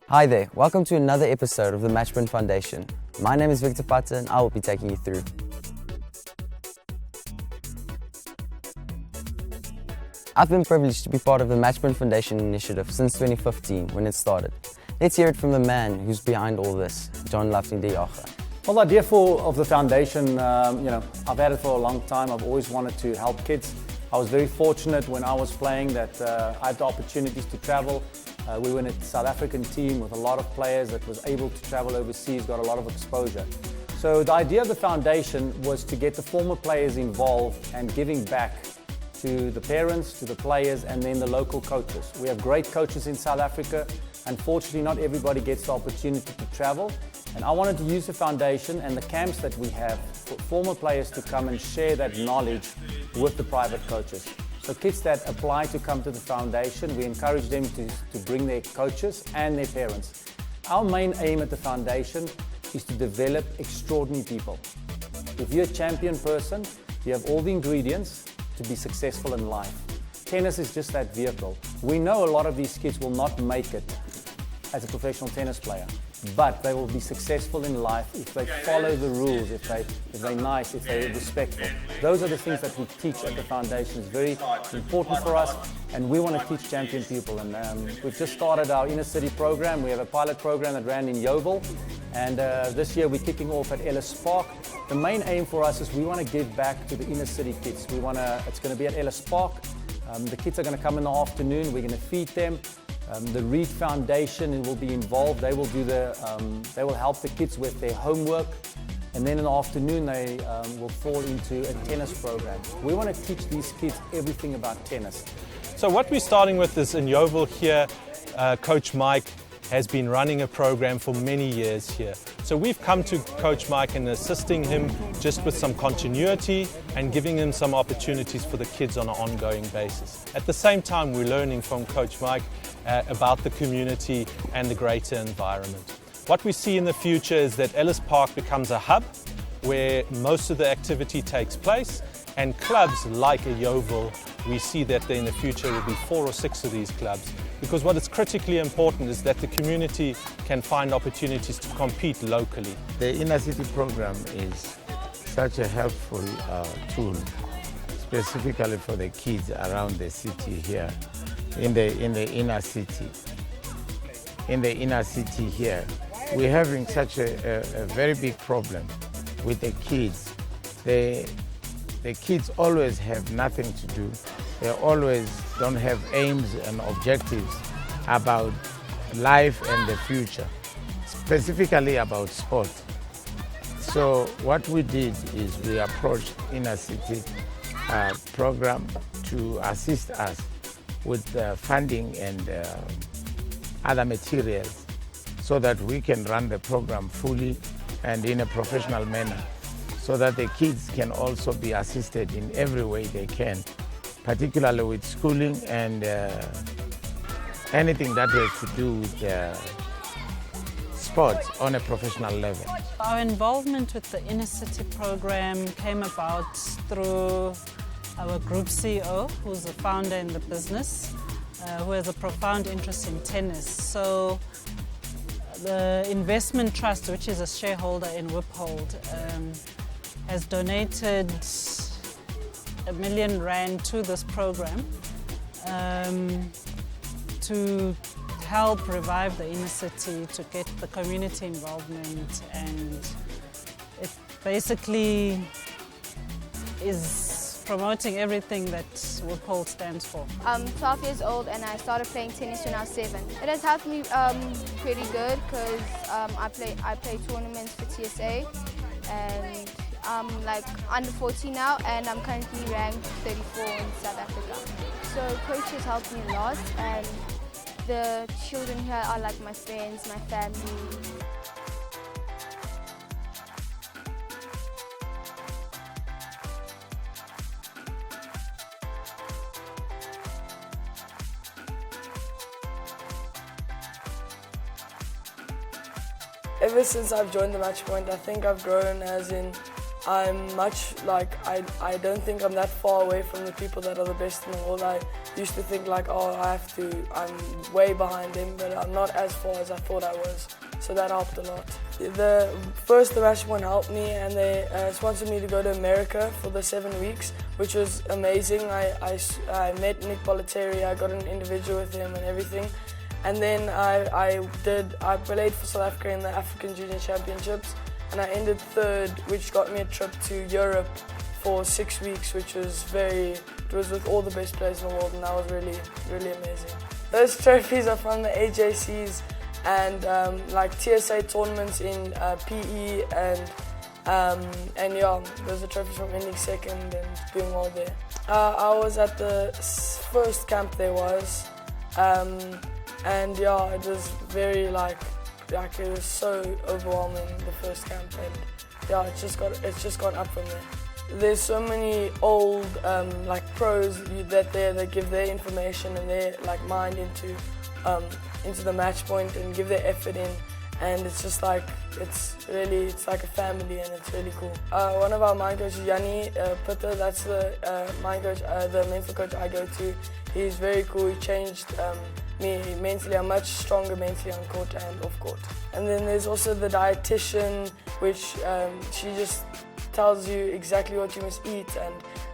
Hi there, welcome to another episode of the Matchpoint Foundation. My name is Victor Patta and I will be taking you through. I've been privileged to be part of the Matchpoint Foundation initiative since 2015 when it started. Let's hear it from the man who's behind all this, John Lafting de Jager. Well, the idea of the foundation, I've had it for a long time. I've always wanted to help kids. I was very fortunate when I was playing that I had the opportunities to travel. We were in a South African team with a lot of players that was able to travel overseas, got a lot of exposure. So the idea of the foundation was to get the former players involved and giving back to the parents, to the players, and then the local coaches. We have great coaches in South Africa. Unfortunately, not everybody gets the opportunity to travel. And I wanted to use the foundation and the camps that we have for former players to come and share that knowledge with the private coaches. So kids that apply to come to the foundation, we encourage them to bring their coaches and their parents. Our main aim at the foundation is to develop extraordinary people. If you're a champion person, you have all the ingredients to be successful in life. Tennis is just that vehicle. We know a lot of these kids will not make it as a professional tennis player, but they will be successful in life if they follow the rules, if they're nice, if they're respectful. Those are the things that we teach at the foundation. It's very important for us, and we want to teach champion people. And we've just started our inner city program. We have a pilot program that ran in Yeovil, and this year we're kicking off at Ellis Park. The main aim for us is we want to give back to the inner city kids. It's going to be at Ellis Park. The kids are going to come in the afternoon. We're going to feed them. The Reed Foundation will be involved. They will help the kids with their homework, and then in the afternoon they will fall into a tennis program. We want to teach these kids everything about tennis. So what we're starting with is in Yeovil here. Coach Mike has been running a program for many years here. So we've come to Coach Mike and assisting him just with some continuity and giving him some opportunities for the kids on an ongoing basis. At the same time, we're learning from Coach Mike about the community and the greater environment. What we see in the future is that Ellis Park becomes a hub where most of the activity takes place, and clubs like a Yeovil, we see that in the future will be 4 or 6 of these clubs, because what is critically important is that the community can find opportunities to compete locally. The inner city program is such a helpful tool, specifically for the kids around the city here, in the inner city. In the inner city here, we're having such a very big problem with the kids. The kids always have nothing to do. They always don't have aims and objectives about life and the future, specifically about sport. So what we did is we approached Inner City program to assist us with funding and other materials so that we can run the program fully and in a professional manner, so that the kids can also be assisted in every way they can, particularly with schooling and anything that has to do with sports on a professional level. Our involvement with the Inner City program came about through our group CEO, who's a founder in the business, who has a profound interest in tennis. So the investment trust, which is a shareholder in Wiphold, has donated R1 million to this program to help revive the inner city, to get the community involvement, and it basically is promoting everything that Wiphold stands for. I'm 12 years old and I started playing tennis when I was 7. It has helped me pretty good because I play tournaments for TSA, and I'm like under 14 now, and I'm currently ranked 34 in South Africa. So coaches helped me a lot, and the children here are like my friends, my family. Ever since I've joined the Matchpoint, I think I've grown as in I'm much like, I don't think I'm that far away from the people that are the best in the world. I used to think like, oh, I'm way behind them, but I'm not as far as I thought I was. So that helped a lot. The Matchpoint helped me, and they sponsored me to go to America for the 7 weeks, which was amazing. I met Nick Bollettieri, I got an individual with him and everything. And then I played for South Africa in the African Junior Championships, and I ended third, which got me a trip to Europe for 6 weeks, which was it was with all the best players in the world, and that was really, really amazing. Those trophies are from the AJCs and like TSA tournaments in PE, and yeah, those are trophies from ending second and doing well there. I was at the first camp there was, and yeah, it was very like it was so overwhelming, the first camp, and yeah, it's just gone up from there. There's so many old like pros that give their information and their like mind into the Matchpoint and give their effort in, and it's just like it's like a family, and it's really cool. One of our mind coaches, Yanni Pitter, that's the mind coach, the mental coach I go to. He's very cool. He changed me mentally. I'm much stronger mentally on court and off court. And then there's also the dietitian, which she just tells you exactly what you must eat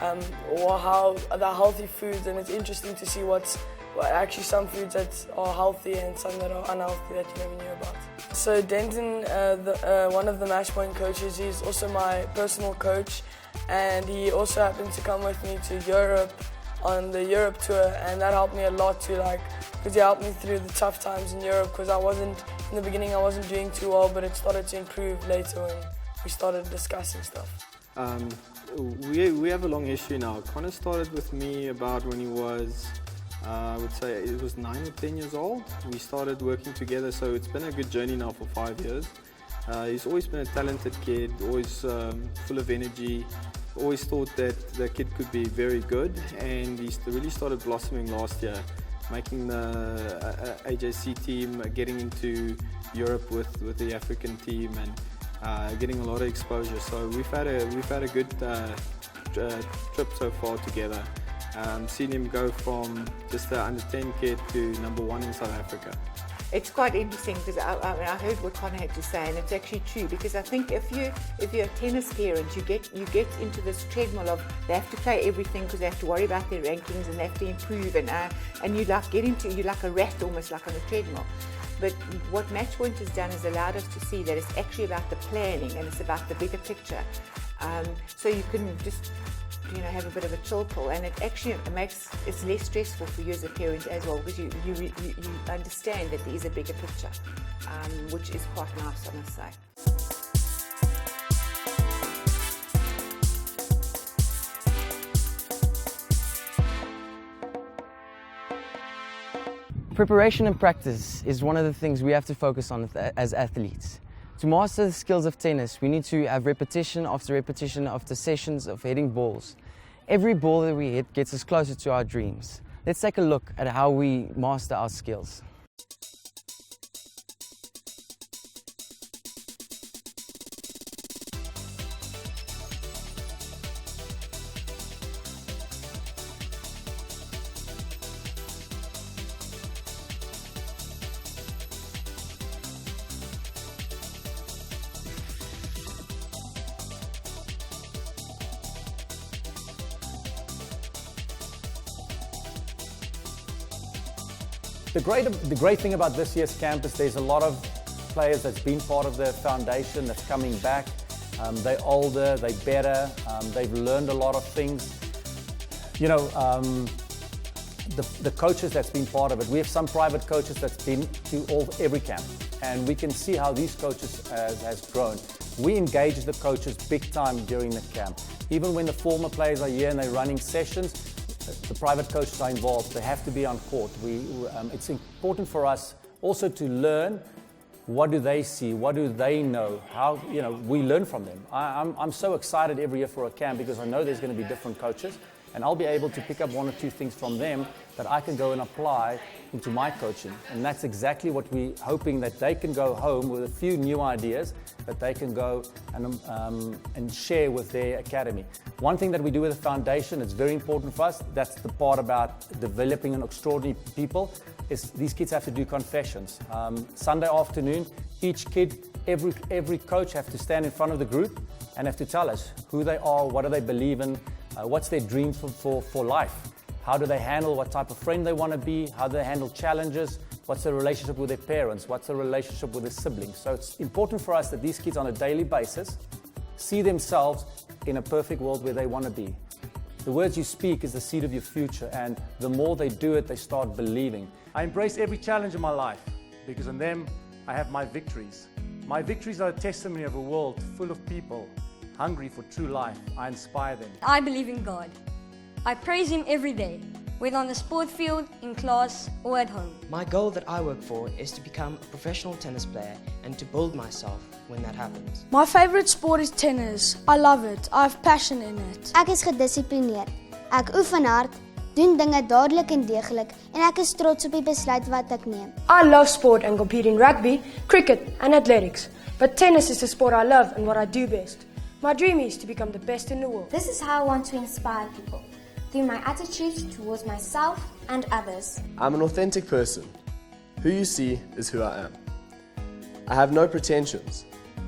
and or how the healthy foods, and it's interesting to see actually some foods that are healthy and some that are unhealthy that you never knew about. So Denton, one of the Matchpoint coaches, he's also my personal coach, and he also happened to come with me to Europe on the Europe tour, and that helped me a lot too, because he helped me through the tough times in Europe, because in the beginning I wasn't doing too well, but it started to improve later when we started discussing stuff. We have a long history now. It kind of started with me about when he was, I would say it was 9 or 10 years old. We started working together, so it's been a good journey now for 5 years. He's always been a talented kid, always full of energy. Always thought that the kid could be very good, and he really started blossoming last year, making the AJC team, getting into Europe with the African team, and getting a lot of exposure. So we've had a good trip so far together. Seen him go from just an under 10 kid to #1 in South Africa. It's quite interesting because I heard what Connor had to say, and it's actually true, because I think if you're a tennis parent, you get into this treadmill of they have to play everything because they have to worry about their rankings and they have to improve, and you you're like a rat, almost like on a treadmill. But what Matchpoint has done is allowed us to see that it's actually about the planning and it's about the bigger picture. So you can just have a bit of a chill pill, and it actually it's less stressful for you as a parent as well, because you understand that there is a bigger picture, which is quite nice, I must say. Preparation and practice is one of the things we have to focus on as athletes. To master the skills of tennis, we need to have repetition after sessions of hitting balls. Every ball that we hit gets us closer to our dreams. Let's take a look at how we master our skills. The great thing about this year's camp is there's a lot of players that's been part of the foundation that's coming back. They're older, they're better, they've learned a lot of things. You know, the coaches that's been part of it, we have some private coaches that's been to every camp, and we can see how these coaches has grown. We engage the coaches big time during the camp. Even when the former players are here and they're running sessions, the private coaches are involved. They have to be on court. It's important for us also to learn what do they see, what do they know, how, we learn from them. I'm so excited every year for a camp because I know there's going to be different coaches, and I'll be able to pick up one or two things from them that I can go and apply into my coaching. And that's exactly what we're hoping, that they can go home with a few new ideas that they can go and share with their academy. One thing that we do with the foundation, it's very important for us, that's the part about developing an extraordinary people, is these kids have to do confessions. Sunday afternoon, each kid, every coach have to stand in front of the group and have to tell us who they are, what do they believe in, what's their dream for life. How do they handle what type of friend they want to be? How do they handle challenges? What's their relationship with their parents? What's their relationship with their siblings? So it's important for us that these kids on a daily basis see themselves in a perfect world where they want to be. The words you speak is the seed of your future, and the more they do it, they start believing. I embrace every challenge in my life because in them I have my victories. My victories are a testimony of a world full of people hungry for true life. I inspire them. I believe in God. I praise Him every day, whether on the sport field, in class, or at home. My goal that I work for is to become a professional tennis player and to build myself when that happens. My favourite sport is tennis. I love it. I have passion in it. Ek is gedissiplineerd. Ek oefen hard, doen dinge dadelik en deeglik en ek is trots op die besluit wat ek neem. I love sport and compete in rugby, cricket and athletics. But tennis is the sport I love and what I do best. My dream is to become the best in the world. This is how I want to inspire people, through my attitude towards myself and others. I'm an authentic person. Who you see is who I am. I have no pretensions.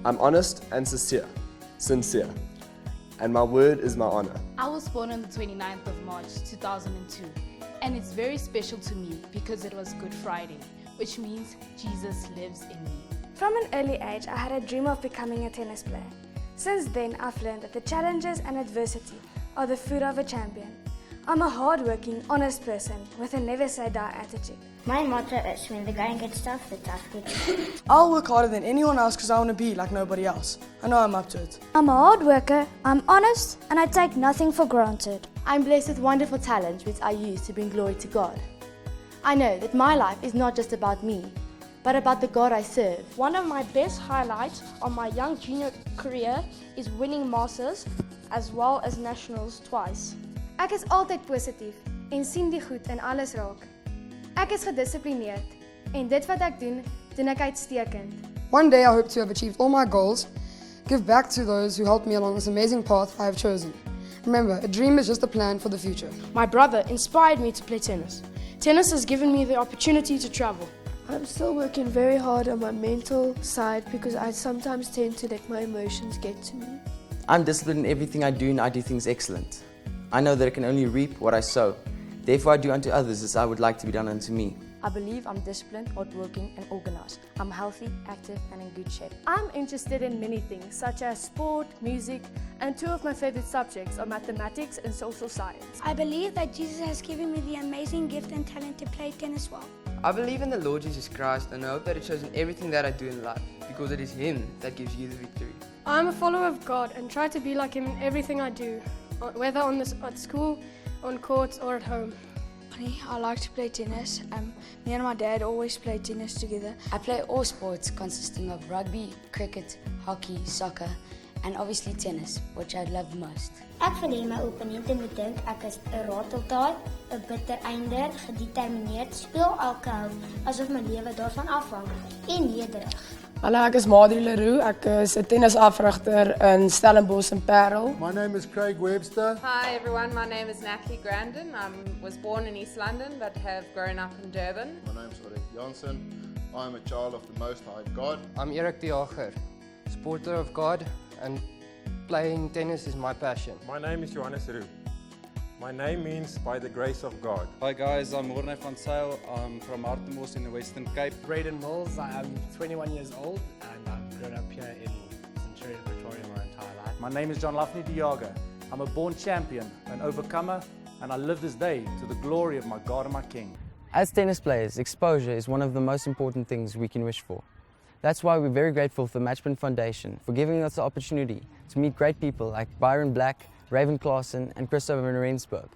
I'm honest and sincere. And my word is my honor. I was born on the 29th of March 2002, and it's very special to me because it was Good Friday, which means Jesus lives in me. From an early age, I had a dream of becoming a tennis player. Since then, I've learned that the challenges and adversity are the food of a champion. I'm a hard-working, honest person with a never-say-die attitude. My motto is, when the going gets tough, the tough gets tough. I'll work harder than anyone else because I want to be like nobody else. I know I'm up to it. I'm a hard worker, I'm honest, and I take nothing for granted. I'm blessed with wonderful talents which I use to bring glory to God. I know that my life is not just about me, but about the God I serve. One of my best highlights on my young junior career is winning Masters as well as Nationals twice. Ek is altyd positief en sien die goed in alles raak. Ek is gedissiplineerd en dit wat ek doen ek uitstekend. One day I hope to have achieved all my goals, give back to those who helped me along this amazing path I have chosen. Remember, a dream is just a plan for the future. My brother inspired me to play tennis. Tennis has given me the opportunity to travel. I'm still working very hard on my mental side because I sometimes tend to let my emotions get to me. I'm disciplined in everything I do and I do things excellent. I know that I can only reap what I sow. Therefore I do unto others as I would like to be done unto me. I believe I'm disciplined, hardworking and organized. I'm healthy, active and in good shape. I'm interested in many things such as sport, music, and two of my favorite subjects are mathematics and social science. I believe that Jesus has given me the amazing gift and talent to play tennis well. I believe in the Lord Jesus Christ and I hope that it shows in everything that I do in life because it is Him that gives you the victory. I'm a follower of God and try to be like Him in everything I do, whether at school, on courts or at home. I like to play tennis. Me and my dad always play tennis together. I play all sports consisting of rugby, cricket, hockey, soccer and obviously tennis, which I love the most. Ek wil hê my opponente moet dink ek is 'n rateltaart, 'n bittereinder, gedetermineerd, speel elke hou asof my lewe daarvan afhang en nederig. Hallo, ek is Madri Leroux. Ek is 'n tennisafrigter in Stellenbosch and Parel. My name is Craig Webster. Hi everyone, my name is Natalie Grandin. I was born in East London but have grown up in Durban. My name is Ulrich Janssen. I'm a child of the Most High God. I'm Erik de Jager, supporter of God, and playing tennis is my passion. My name is Johannes Roux. My name means by the grace of God. Hi guys, I'm Morne van Sail. I'm from Hartenbos in the Western Cape. Braden Mills, I am 21 years old and I've grown up here in Centurion, Pretoria my entire life. My name is John Lafney Diaga. I'm a born champion, an overcomer, and I live this day to the glory of my God and my King. As tennis players, exposure is one of the most important things we can wish for. That's why we're very grateful for the Matchpoint Foundation for giving us the opportunity to meet great people like Byron Black, Raven Klaassen and Christopher van Rensburg.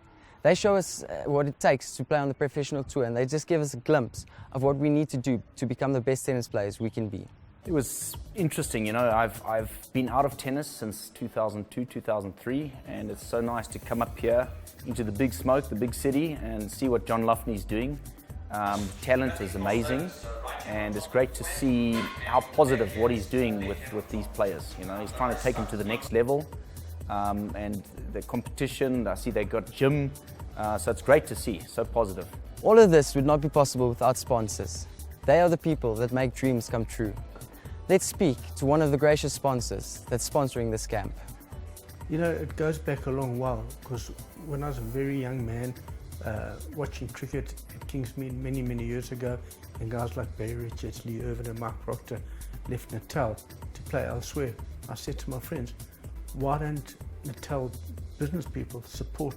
They show us what it takes to play on the professional tour and they just give us a glimpse of what we need to do to become the best tennis players we can be. It was interesting, you know, I've been out of tennis since 2002, 2003, and it's so nice to come up here into the big smoke, the big city, and see what John Luffney's doing. Talent is amazing, and it's great to see how positive what he's doing with these players. You know, he's trying to take them to the next level, and the competition, I see they got gym, so it's great to see, so positive. All of this would not be possible without sponsors. They are the people that make dreams come true. Let's speak to one of the gracious sponsors that's sponsoring this camp. You know, it goes back a long while, because when I was a very young man, watching cricket at Kingsmead many years ago, and guys like Barry Richards, Lee Irvin and Mark Proctor left Natal to play elsewhere, I said to my friends, why don't Natal business people support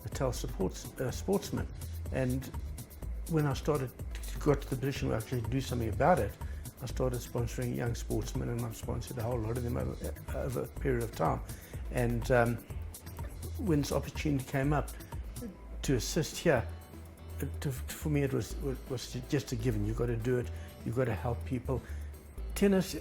Natal sportsmen? And when I got to the position where I could do something about it, I started sponsoring young sportsmen, and I've sponsored a whole lot of them over a period of time. And when this opportunity came up to assist here, for me it was just a given. You've got to do it, you've got to help people. Tennis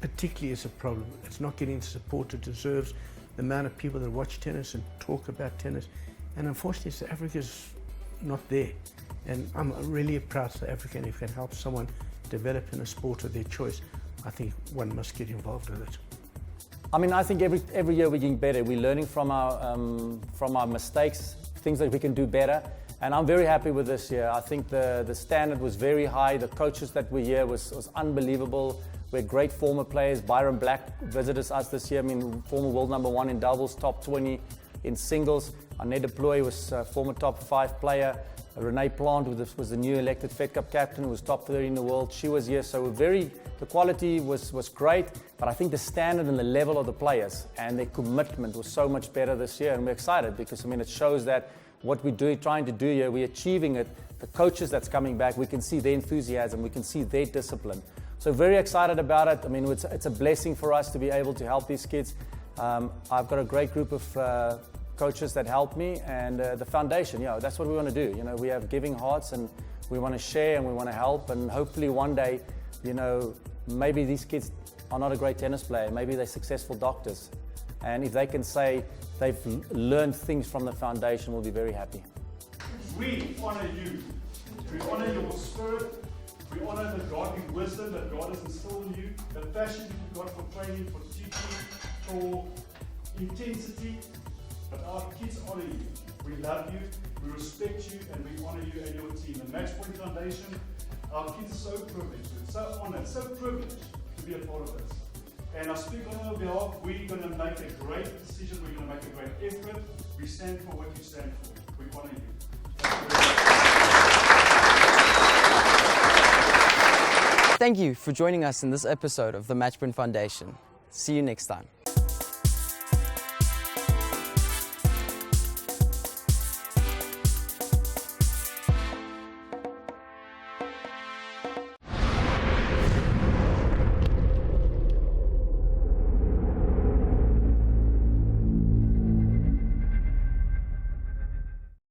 particularly is a problem. It's not getting the support it deserves, the amount of people that watch tennis and talk about tennis. And unfortunately, South Africa's not there. And I'm really proud South African if can help someone develop in a sport of their choice. I think one must get involved with it. I mean, I think every year we're getting better. We're learning from our mistakes, things that we can do better. And I'm very happy with this year. I think the standard was very high. The coaches that were here was unbelievable. We had great former players. Byron Black visited us this year. I mean, former world #1 in doubles, top 20 in singles. Annette de Plooy was a former top 5 player. Renee Plant was the new elected Fed Cup captain, who was top 30 in the world. She was here, so the quality was great, but I think the standard and the level of the players and their commitment was so much better this year, and we're excited because, I mean, it shows that what we're trying to do here, we're achieving it. The coaches that's coming back, we can see their enthusiasm, we can see their discipline. So very excited about it. I mean, it's a blessing for us to be able to help these kids. I've got a great group of coaches that help me, and the foundation, you know, that's what we want to do. You know, we have giving hearts, and we want to share and we want to help, and hopefully one day, you know, maybe these kids are not a great tennis player, maybe they're successful doctors, and if they can say they've learned things from the foundation, we'll be very happy. We honor you. We honor your spirit. We honor the godly wisdom that God has instilled in you, the passion you've got for training, for teaching, for intensity. But our kids honor you. We love you, we respect you, and we honor you and your team. The Matchpoint Foundation, our kids are so privileged, so honored, so privileged to be a part of this. And I speak on our behalf. We're going to make a great decision, we're going to make a great effort. We stand for what you stand for. We honor you. Thank you for joining us in this episode of the Matchpoint Foundation. See you next time.